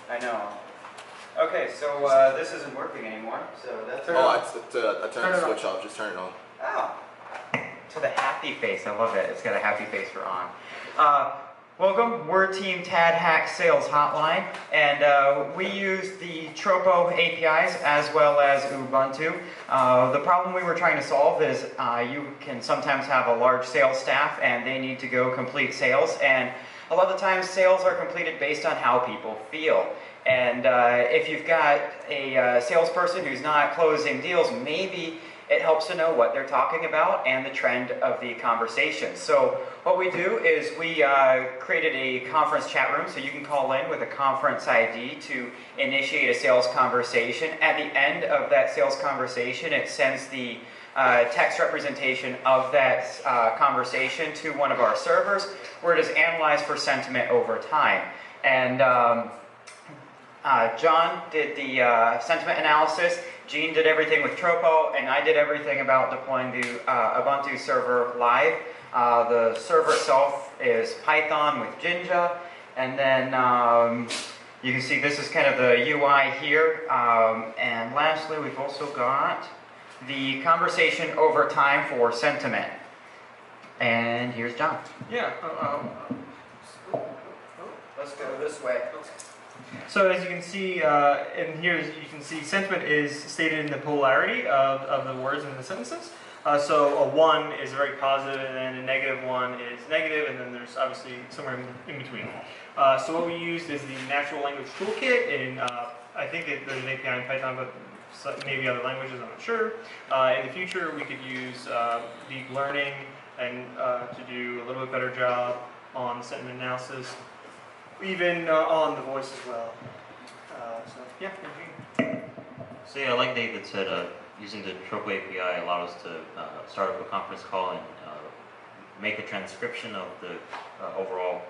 I know. Okay, so this isn't working anymore, so that's... I turned the switch off, just turn it on. Oh. So the happy face, I love it. It's got a happy face for on. Welcome, we're Team TADHack Sales Hotline, and we use the Tropo APIs as well as Ubuntu. The problem we were trying to solve is you can sometimes have a large sales staff and they need to go complete sales, and a lot of the times sales are completed based on how people feel. And if you've got a salesperson who's not closing deals, maybe it helps to know what they're talking about and the trend of the conversation. So what we do is we created a conference chat room, so you can call in with a conference ID to initiate a sales conversation. At the end of that sales conversation, it sends the text representation of that conversation to one of our servers, where it is analyzed for sentiment over time. And John did the sentiment analysis, Gene did everything with Tropo, and I did everything about deploying the Ubuntu server live. The server itself is Python with Jinja, and then you can see this is kind of the UI here. And lastly, we've also got the conversation over time for sentiment. And here's John. Yeah. Let's go this way. So as you can see, and here you can see sentiment is stated in the polarity of the words in the sentences. So a 1 is very positive, and then a -1 is negative, and then there's obviously somewhere in between. So what we used is the natural language toolkit, and I think there's an API in Python, but maybe other languages, I'm not sure. In the future, we could use deep learning and to do a little bit better job on sentiment analysis. Even on the voice as well. So yeah. So yeah, like David said, using the Tropo API allowed us to start up a conference call and make a transcription of the overall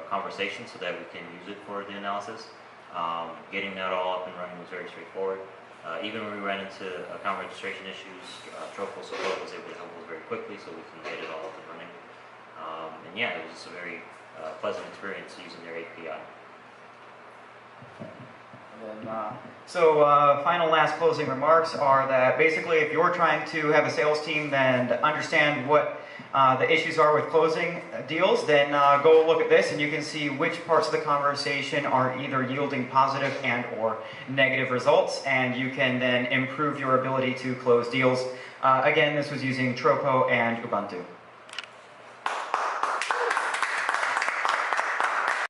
conversation so that we can use it for the analysis. Getting that all up and running was very straightforward. Even when we ran into account registration issues, Tropo support was able to help us very quickly so we can get it all up and running. And yeah, it was just a very pleasant experience using their API. And then, final last closing remarks are that basically if you're trying to have a sales team and understand what the issues are with closing deals, then go look at this and you can see which parts of the conversation are either yielding positive and or negative results, and you can then improve your ability to close deals. Again, this was using Tropo and Ubuntu.